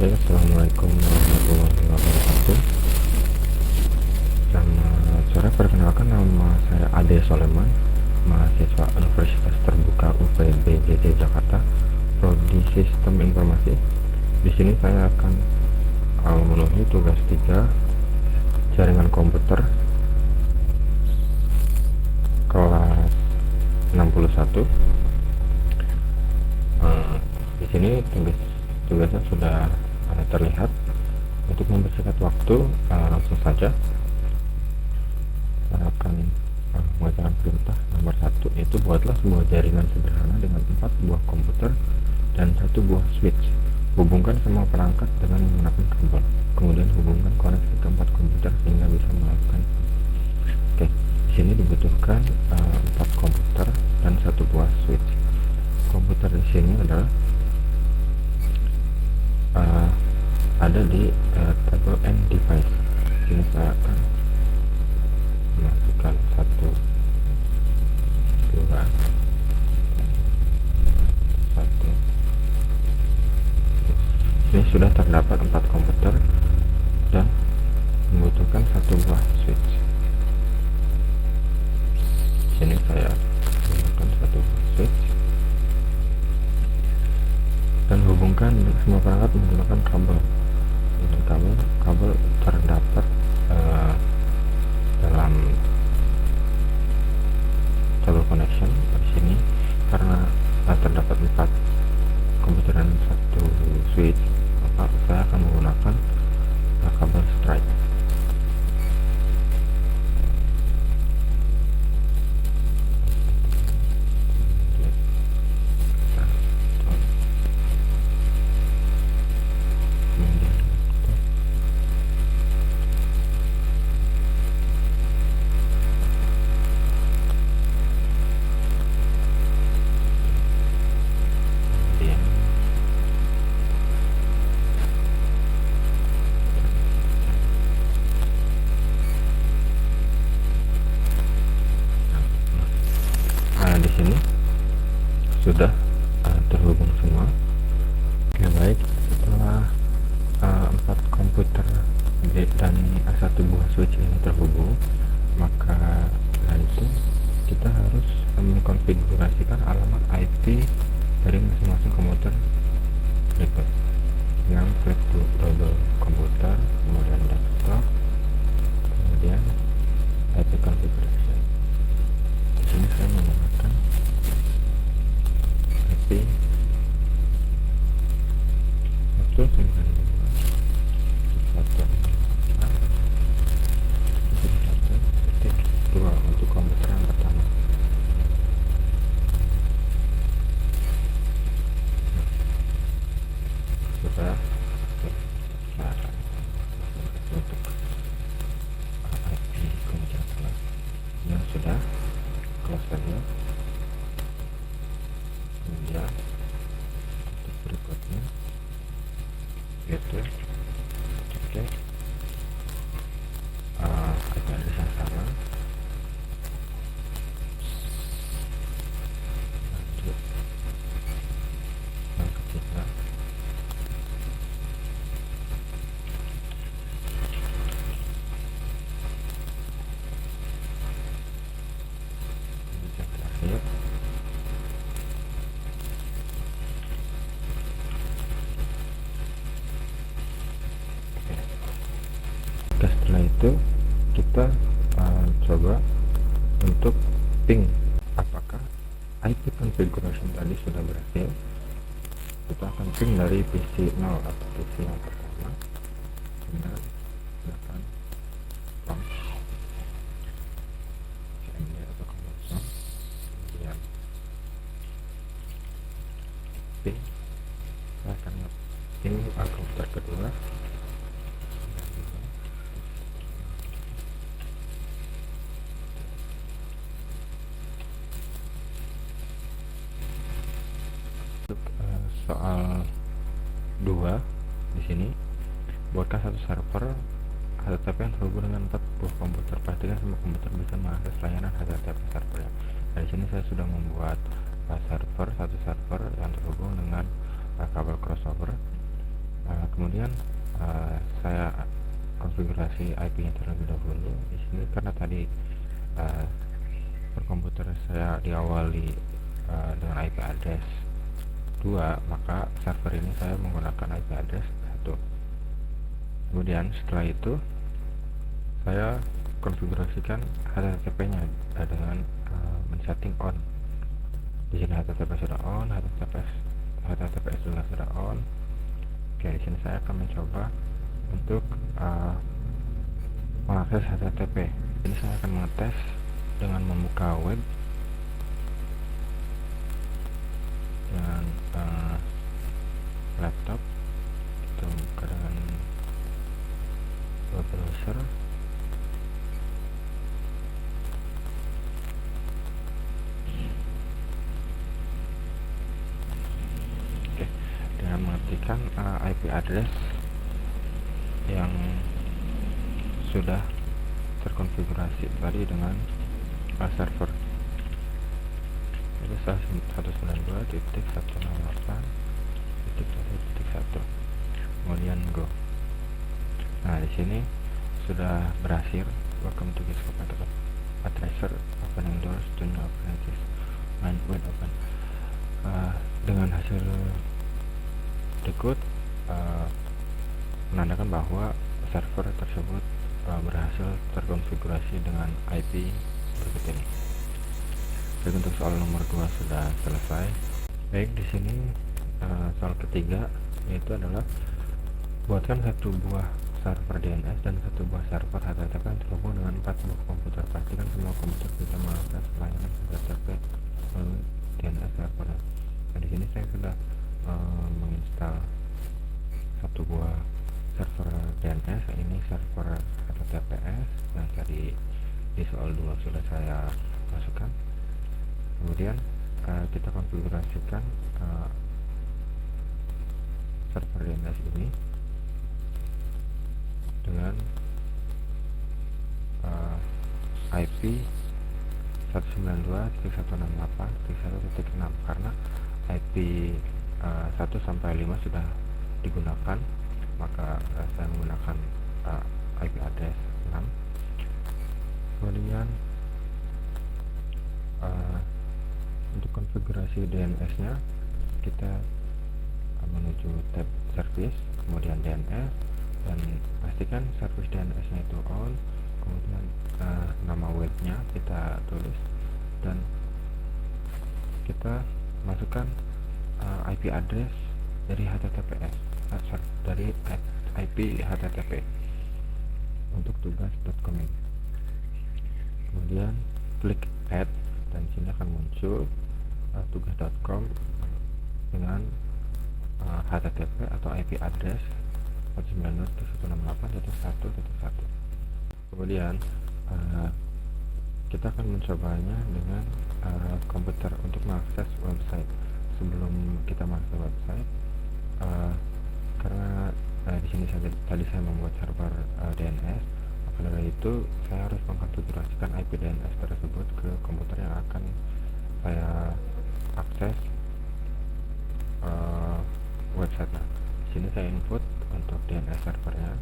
Oke, assalamualaikum warahmatullahi wabarakatuh. Selamat sore, perkenalkan nama saya Ade Soleman, mahasiswa Universitas Terbuka UPB JJ Jakarta, Prodi Sistem Informasi. Di sini saya akan memenuhi tugas 3 jaringan komputer kelas 61. Di sini tugasnya sudah terlihat. Untuk mempersingkat waktu, langsung saja saya akan mengerjakan perintah nomor 1, yaitu buatlah sebuah jaringan sederhana dengan 4 buah komputer dan 1 buah switch. Hubungkan semua perangkat dengan menggunakan kabel, kemudian hubungkan koneksi ke 4 komputer sehingga bisa melakukan. Oke, di sini dibutuhkan 4 komputer dan 1 buah switch. Komputer di sini adalah ada di tabel N device. Sini saya akan masukkan 1, 2, 1. Ini sudah terdapat 4 komputer dan membutuhkan 1 buah switch. Sini saya gunakan 1 buah switch dan hubungkan semua perangkat menggunakan kabel. Kabel terdapat dalam tabel connection di sini. Karena terdapat 4 komputer dan 1 switch, maka saya akan menggunakan kabel straight. Di sini sudah terhubung semua. Oke, baik. Setelah 4 komputer dan 1 buah switch ini terhubung, maka setelah itu kita harus mengkonfigurasikan alamat IP dari masing-masing komputer berikut dengan klik double komputer, kemudian desktop, kemudian IP configuration. Di sini saya menggunakan IP 192 untuk komputer yang pertama. Sudah untuk IP kemudian kelas yang sudah kelas saja. Kemudian untuk berikutnya yaitu ada yang sama. Lanjut yang ketiga, yang terakhir. Setelah itu kita coba untuk ping apakah IP configuration tadi sudah berhasil. Kita akan ping dari PC 0 atau PC yang pertama dengan gunakan launch CMD atau command prompt, kemudian ping. Saya akan ping komputer kedua. Soal 2 di sini, buatkan satu server HTTP yang terhubung dengan 4 buah komputer. Pastikan semua komputer bisa mengakses layanan HTTP servernya. Nah, di sini saya sudah membuat satu server yang terhubung dengan kabel crossover. Kemudian saya konfigurasi IP-nya terlebih dahulu di sini, karena tadi komputer saya diawali dengan IP address 2, maka server ini saya menggunakan IP address 1. Kemudian setelah itu saya konfigurasikan HTTP-nya dengan men-setting on. Di sini HTTP sudah on, HTTPS juga sudah on. Oke, di sini saya akan mencoba untuk mengakses HTTP. Ini saya akan mengetes dengan membuka web dengan laptop. Kita buka dengan web browser. Oke, dengan mengetikkan IP address yang sudah terkonfigurasi tadi dengan server. Jadi 192.168.1.1, kemudian go. Nah, di sini sudah berhasil. Welcome to Gisco Addresser, opening doors to new opportunities, when open. Dengan hasil berikut menandakan bahwa server tersebut berhasil terkonfigurasi dengan IP berikut ini. Baik, untuk soal nomor 2 sudah selesai. Baik, di sini soal ketiga yaitu adalah buatkan satu buah server DNS dan satu buah server HTTP yang terhubung dengan 4 buah komputer. Pastikan semua komputer bisa mengakses layanan HTTP melalui DNS server. Nah, di sini saya sudah menginstal satu buah server DNS. Ini server HTTPS yang tadi di soal 2 sudah saya masukkan. Kemudian kita konfigurasikan server DNS ini dengan IP 192.168.1.6, karena IP 1 sampai 5 sudah digunakan, maka saya menggunakan IP address 6. Kemudian untuk konfigurasi DNS-nya kita menuju tab service, kemudian DNS, dan pastikan service DNS-nya itu on. Kemudian nama webnya kita tulis dan kita masukkan IP address dari HTTPS, dari IP HTTP untuk tugas.com ini. Kemudian klik add dan sini akan muncul tugas.com dengan HTTP atau IP address 192.168.1.1. Kemudian kita akan mencobanya dengan komputer untuk mengakses website. Sebelum kita masuk website, karena di sini tadi saya membuat server DNS, maka dari itu saya harus mengkonfigurasikan IP DNS tersebut ke komputer yang akan saya akses website. Nah, di sini saya input untuk DNS servernya,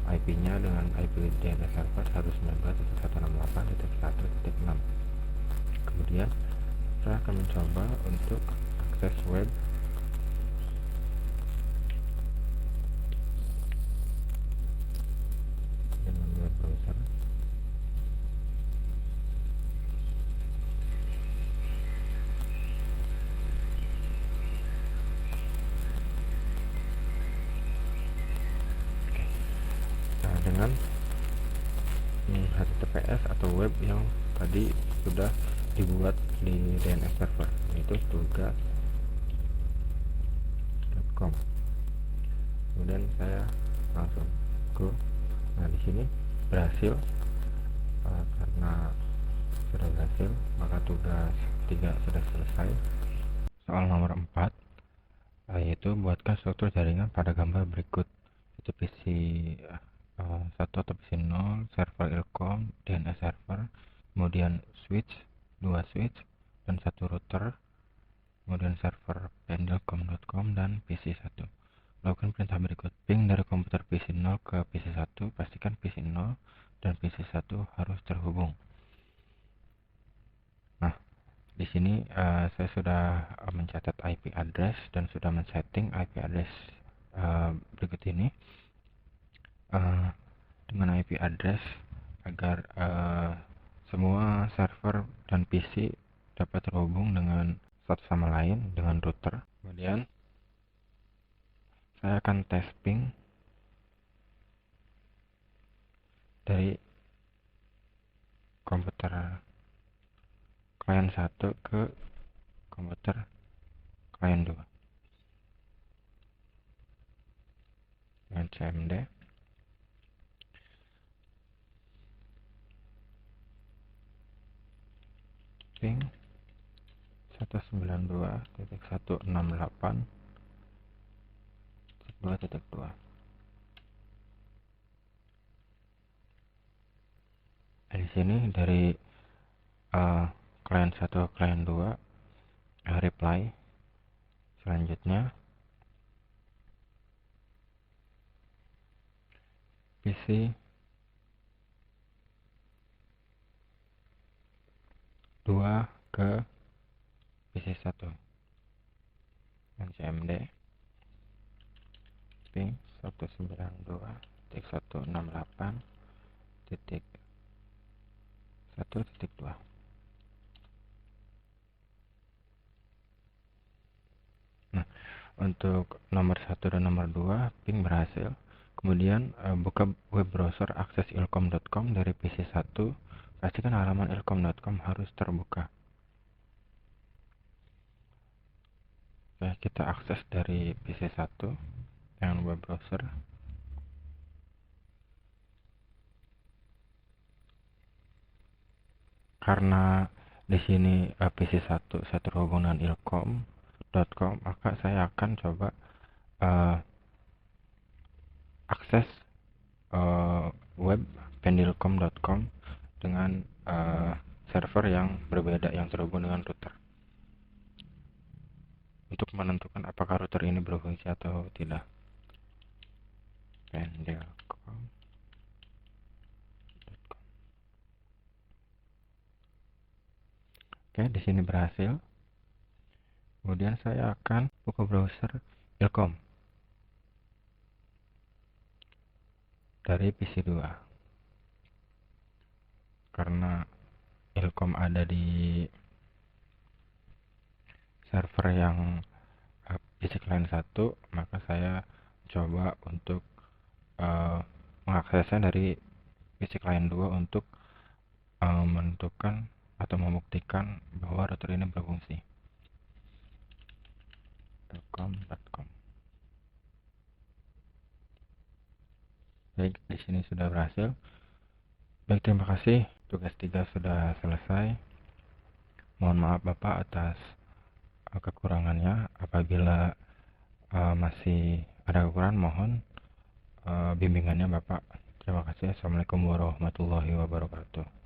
IP-nya dengan IP DNS server 192.168.1.6. Kemudian saya akan mencoba untuk akses web dengan web browser. Dengan HTTPS atau web yang tadi sudah dibuat di DNS server, yaitu tugas.com. Kemudian saya langsung go. Nah, di sini berhasil. Karena sudah berhasil, maka tugas 3 sudah selesai. Soal nomor 4 yaitu buatkan struktur jaringan pada gambar berikut, itu PC 1 atau PC 0, server ilkom, DNS server, kemudian switch 2 switch dan 1 router, kemudian server pendelcom.com dan PC 1. Lakukan perintah berikut. Ping dari komputer PC 0 ke PC 1. Pastikan PC 0 dan PC 1 harus terhubung. Nah, di sini saya sudah mencatat IP address dan sudah men-setting IP address berikut ini. Dengan IP address agar semua server dan PC dapat terhubung dengan satu sama lain dengan router. Kemudian saya akan tes ping dari komputer klien 1 ke komputer klien 2 dengan cmd ping 192.168.2.2. Di sini dari klien 1 ke klien 2 reply selanjutnya PC 2 ke PC 1 dengan cmd ping 192.168.1.2. Nah, untuk nomor 1 dan nomor 2 ping berhasil. Kemudian buka web browser akses ilkom.com dari PC 1. Pastikan halaman ilkom.com harus terbuka. Oke, kita akses dari PC 1 dengan web browser. Karena di sini PC 1 saya terhubung dengan ilkom.com, maka saya akan coba akses web pendilkom.com dengan server yang berbeda yang terhubung dengan router untuk menentukan apakah router ini berfungsi atau tidak. Pendilkom. Oke, di sini berhasil. Kemudian saya akan buka browser Ilkom dari PC 2. Karena Ilkom ada di server yang PC client 1, maka saya coba untuk mengaksesnya dari PC client 2 untuk menentukan atau membuktikan bahwa router ini berfungsi. .com. Baik, di sini sudah berhasil. Baik, terima kasih. Tugas 3 sudah selesai. Mohon maaf Bapak atas kekurangannya. Apabila masih ada kekurangan, mohon bimbingannya Bapak. Terima kasih. Assalamualaikum warahmatullahi wabarakatuh.